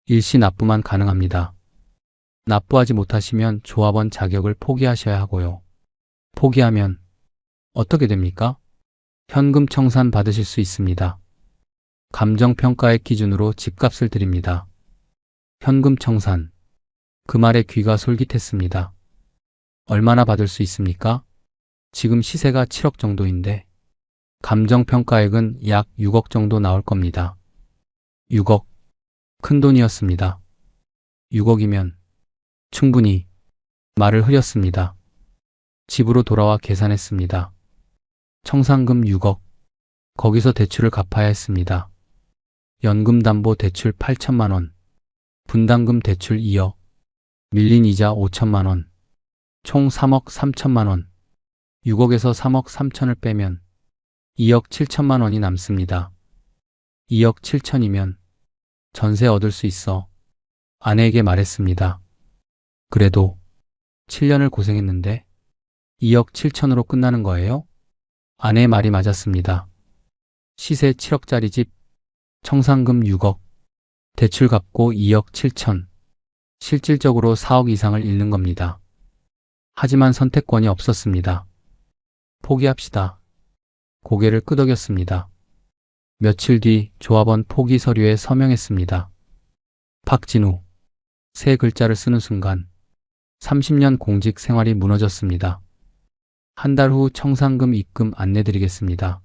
일시 납부만 가능합니다. 납부하지 못하시면 조합원 자격을 포기하셔야 하고요. 포기하면 어떻게 됩니까? 현금 청산 받으실 수 있습니다. 감정평가액 기준으로 집값을 드립니다. 현금 청산. 그 말에 귀가 솔깃했습니다. 얼마나 받을 수 있습니까? 지금 시세가 7억 정도인데 감정평가액은 약 6억 정도 나올 겁니다. 6억. 큰 돈이었습니다. 6억이면 충분히. 말을 흐렸습니다. 집으로 돌아와 계산했습니다. 청산금 6억. 거기서 대출을 갚아야 했습니다. 연금담보 대출 8천만 원. 분담금 대출 2억. 밀린 이자 5천만 원. 총 3억 3천만 원. 6억에서 3억 3천을 빼면 2억 7천만 원이 남습니다. 2억 7천이면 전세 얻을 수 있어. 아내에게 말했습니다. 그래도 7년을 고생했는데 2억 7천으로 끝나는 거예요? 아내의 말이 맞았습니다. 시세 7억짜리 집, 청산금 6억, 대출 갚고 2억 7천. 실질적으로 4억 이상을 잃는 겁니다. 하지만 선택권이 없었습니다. 포기합시다. 고개를 끄덕였습니다. 며칠 뒤 조합원 포기 서류에 서명했습니다. 박진우. 세 글자를 쓰는 순간 30년 공직 생활이 무너졌습니다. 한 달 후 청산금 입금 안내드리겠습니다.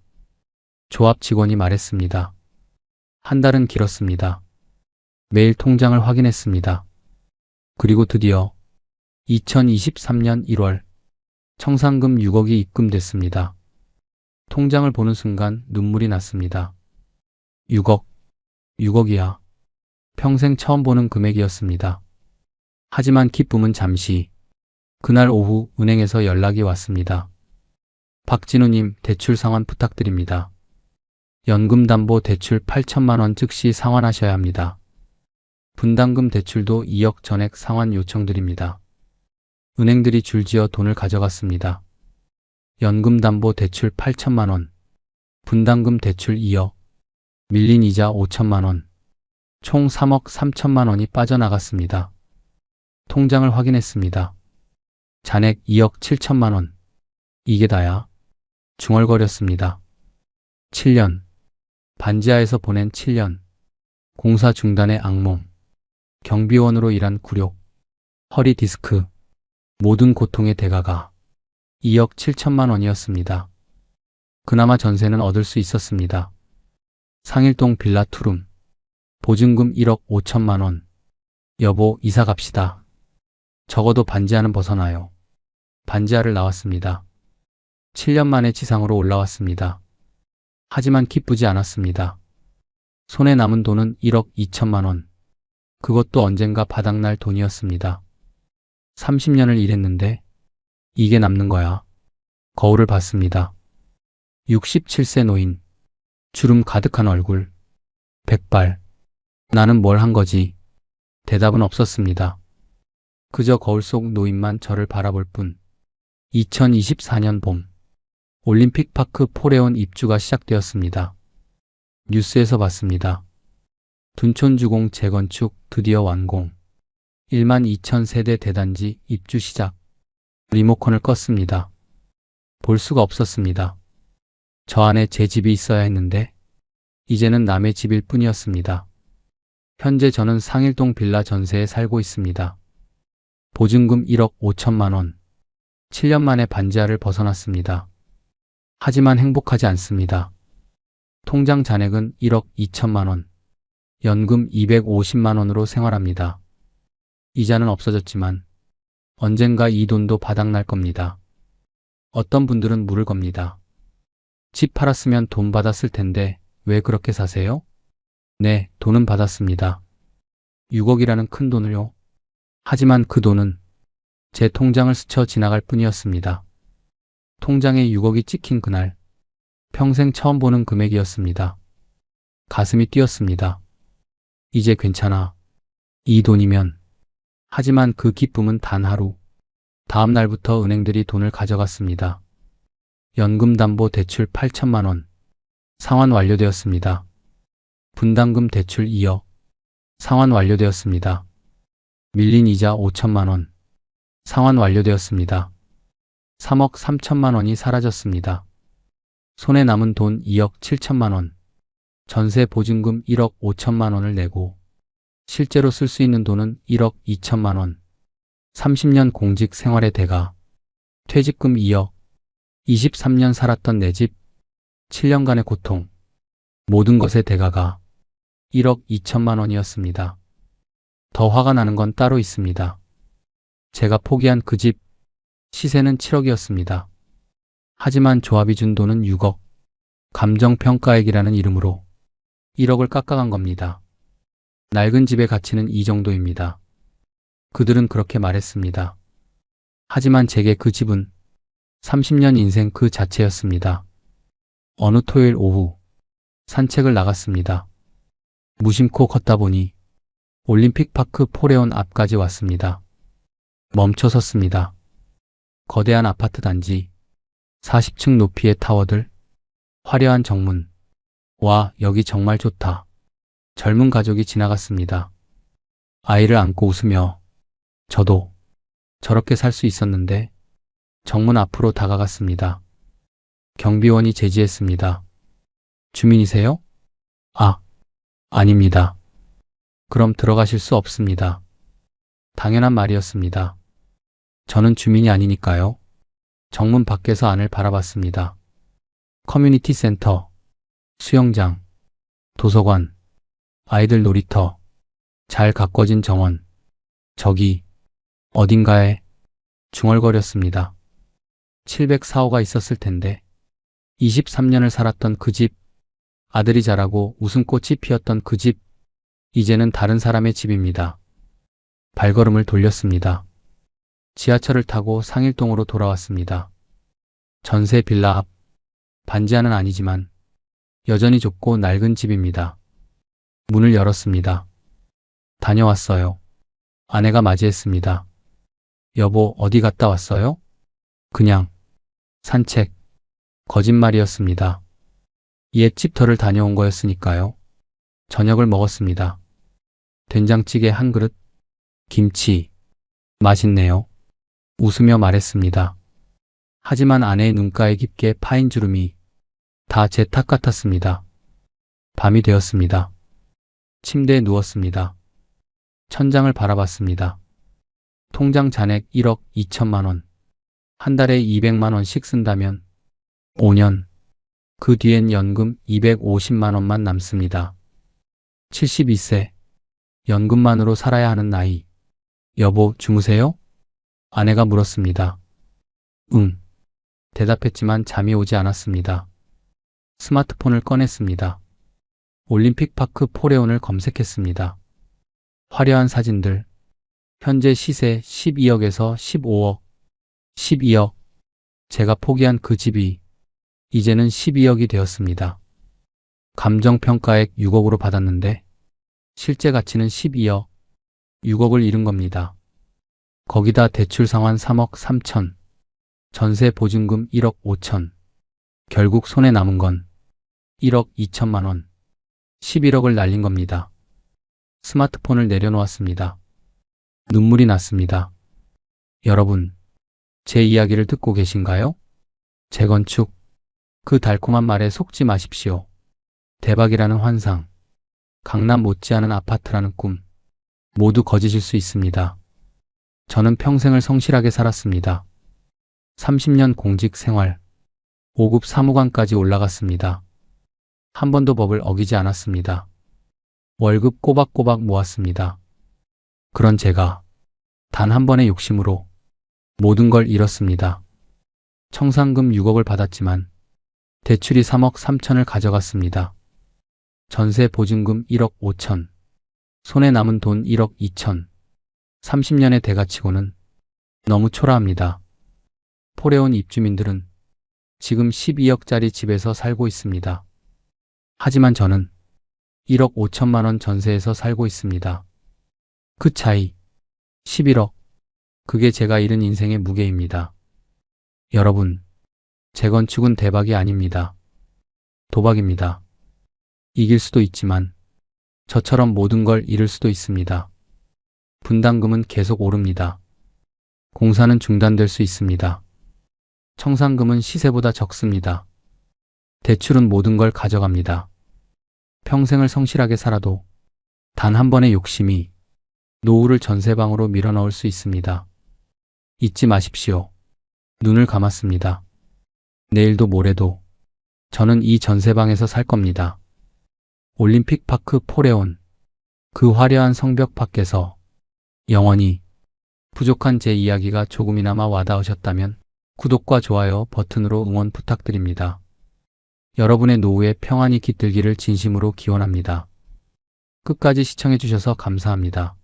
조합 직원이 말했습니다. 한 달은 길었습니다. 매일 통장을 확인했습니다. 그리고 드디어 2023년 1월 청산금 6억이 입금됐습니다. 통장을 보는 순간 눈물이 났습니다. 6억, 6억이야. 평생 처음 보는 금액이었습니다. 하지만 기쁨은 잠시. 그날 오후 은행에서 연락이 왔습니다. 박진우님, 대출 상환 부탁드립니다. 연금담보 대출 8천만 원 즉시 상환하셔야 합니다. 분담금 대출도 2억 전액 상환 요청드립니다. 은행들이 줄지어 돈을 가져갔습니다. 연금담보 대출 8천만 원, 분담금 대출 2억, 밀린 이자 5천만 원, 총 3억 3천만 원이 빠져나갔습니다. 통장을 확인했습니다. 잔액 2억 7천만 원. 이게 다야? 중얼거렸습니다. 7년. 반지하에서 보낸 7년. 공사 중단의 악몽. 경비원으로 일한 굴욕. 허리 디스크. 모든 고통의 대가가 2억 7천만 원이었습니다. 그나마 전세는 얻을 수 있었습니다. 상일동 빌라 투룸. 보증금 1억 5천만 원. 여보, 이사 갑시다. 적어도 반지하는 벗어나요. 반지하를 나왔습니다. 7년 만에 지상으로 올라왔습니다. 하지만 기쁘지 않았습니다. 손에 남은 돈은 1억 2천만 원. 그것도 언젠가 바닥날 돈이었습니다. 30년을 일했는데 이게 남는 거야. 거울을 봤습니다. 67세 노인. 주름 가득한 얼굴. 백발. 나는 뭘 한 거지? 대답은 없었습니다. 그저 거울 속 노인만 저를 바라볼 뿐. 2024년 봄. 올림픽파크 포레온 입주가 시작되었습니다. 뉴스에서 봤습니다. 둔촌주공 재건축 드디어 완공. 1만 2천 세대 대단지 입주 시작. 리모컨을 껐습니다. 볼 수가 없었습니다. 저 안에 제 집이 있어야 했는데 이제는 남의 집일 뿐이었습니다. 현재 저는 상일동 빌라 전세에 살고 있습니다. 보증금 1억 5천만 원. 7년 만에 반지하를 벗어났습니다. 하지만 행복하지 않습니다. 통장 잔액은 1억 2천만 원. 연금 250만 원으로 생활합니다. 이자는 없어졌지만 언젠가 이 돈도 바닥날 겁니다. 어떤 분들은 물을 겁니다. 집 팔았으면 돈 받았을 텐데 왜 그렇게 사세요? 네, 돈은 받았습니다. 6억이라는 큰 돈을요. 하지만 그 돈은 제 통장을 스쳐 지나갈 뿐이었습니다. 통장에 6억이 찍힌 그날, 평생 처음 보는 금액이었습니다. 가슴이 뛰었습니다. 이제 괜찮아. 이 돈이면. 하지만 그 기쁨은 단 하루. 다음 날부터 은행들이 돈을 가져갔습니다. 연금담보 대출 8천만 원. 상환 완료되었습니다. 분담금 대출 2억. 상환 완료되었습니다. 밀린 이자 5천만 원. 상환 완료되었습니다. 3억 3천만 원이 사라졌습니다. 손에 남은 돈 2억 7천만 원. 전세 보증금 1억 5천만 원을 내고 실제로 쓸 수 있는 돈은 1억 2천만 원. 30년 공직 생활의 대가. 퇴직금 2억. 23년 살았던 내 집. 7년간의 고통. 모든 것의 대가가 1억 2천만 원이었습니다. 더 화가 나는 건 따로 있습니다. 제가 포기한 그 집 시세는 7억이었습니다. 하지만 조합이 준 돈은 6억. 감정평가액이라는 이름으로 1억을 깎아간 겁니다. 낡은 집의 가치는 이 정도입니다. 그들은 그렇게 말했습니다. 하지만 제게 그 집은 30년 인생 그 자체였습니다. 어느 토요일 오후 산책을 나갔습니다. 무심코 걷다 보니 올림픽파크 포레온 앞까지 왔습니다. 멈춰 섰습니다. 거대한 아파트 단지, 40층 높이의 타워들, 화려한 정문. 와, 여기 정말 좋다. 젊은 가족이 지나갔습니다. 아이를 안고 웃으며 저도 저렇게 살 수 있었는데 정문 앞으로 다가갔습니다. 경비원이 제지했습니다. 주민이세요? 아, 아닙니다. 그럼 들어가실 수 없습니다. 당연한 말이었습니다. 저는 주민이 아니니까요. 정문 밖에서 안을 바라봤습니다. 커뮤니티 센터, 수영장, 도서관, 아이들 놀이터, 잘 가꿔진 정원, 저기 어딘가에 중얼거렸습니다. 704호가 있었을 텐데 23년을 살았던 그 집, 아들이 자라고 웃음꽃이 피었던 그 집, 이제는 다른 사람의 집입니다. 발걸음을 돌렸습니다. 지하철을 타고 상일동으로 돌아왔습니다. 전세 빌라 앞, 반지하는 아니지만 여전히 좁고 낡은 집입니다. 문을 열었습니다. 다녀왔어요. 아내가 맞이했습니다. 여보, 어디 갔다 왔어요? 그냥 산책. 거짓말이었습니다. 옛집터를 다녀온 거였으니까요. 저녁을 먹었습니다. 된장찌개 한 그릇, 김치. 맛있네요. 웃으며 말했습니다. 하지만 아내의 눈가에 깊게 파인 주름이 다 제 탓 같았습니다. 밤이 되었습니다. 침대에 누웠습니다. 천장을 바라봤습니다. 통장 잔액 1억 2천만 원. 한 달에 200만 원씩 쓴다면 5년. 그 뒤엔 연금 250만 원만 남습니다. 72세. 연금만으로 살아야 하는 나이. 여보, 주무세요? 아내가 물었습니다. 응. 대답했지만 잠이 오지 않았습니다. 스마트폰을 꺼냈습니다. 올림픽파크 포레온을 검색했습니다. 화려한 사진들. 현재 시세 12억에서 15억. 12억. 제가 포기한 그 집이 이제는 12억이 되었습니다. 감정평가액 6억으로 받았는데 실제 가치는 12억. 6억을 잃은 겁니다. 거기다 대출 상환 3억 3천. 전세 보증금 1억 5천. 결국 손에 남은 건 1억 2천만 원. 11억을 날린 겁니다. 스마트폰을 내려놓았습니다. 눈물이 났습니다. 여러분, 제 이야기를 듣고 계신가요? 재건축. 그 달콤한 말에 속지 마십시오. 대박이라는 환상, 강남 못지않은 아파트라는 꿈, 모두 거짓일 수 있습니다. 저는 평생을 성실하게 살았습니다. 30년 공직 생활, 5급 사무관까지 올라갔습니다. 한 번도 법을 어기지 않았습니다. 월급 꼬박꼬박 모았습니다. 그런 제가 단 한 번의 욕심으로 모든 걸 잃었습니다. 청산금 6억을 받았지만 대출이 3억 3천을 가져갔습니다. 전세 보증금 1억 5천. 손에 남은 돈 1억 2천. 30년의 대가치고는 너무 초라합니다. 포레온 입주민들은 지금 12억짜리 집에서 살고 있습니다. 하지만 저는 1억 5천만 원 전세에서 살고 있습니다. 그 차이 11억. 그게 제가 잃은 인생의 무게입니다. 여러분, 재건축은 대박이 아닙니다. 도박입니다. 이길 수도 있지만 저처럼 모든 걸 잃을 수도 있습니다. 분담금은 계속 오릅니다. 공사는 중단될 수 있습니다. 청산금은 시세보다 적습니다. 대출은 모든 걸 가져갑니다. 평생을 성실하게 살아도 단 한 번의 욕심이 노후를 전세방으로 밀어넣을 수 있습니다. 잊지 마십시오. 눈을 감았습니다. 내일도 모레도 저는 이 전세방에서 살 겁니다. 올림픽파크 포레온. 그 화려한 성벽 밖에서 영원히 부족한 제 이야기가 조금이나마 와닿으셨다면 구독과 좋아요 버튼으로 응원 부탁드립니다. 여러분의 노후에 평안이 깃들기를 진심으로 기원합니다. 끝까지 시청해주셔서 감사합니다.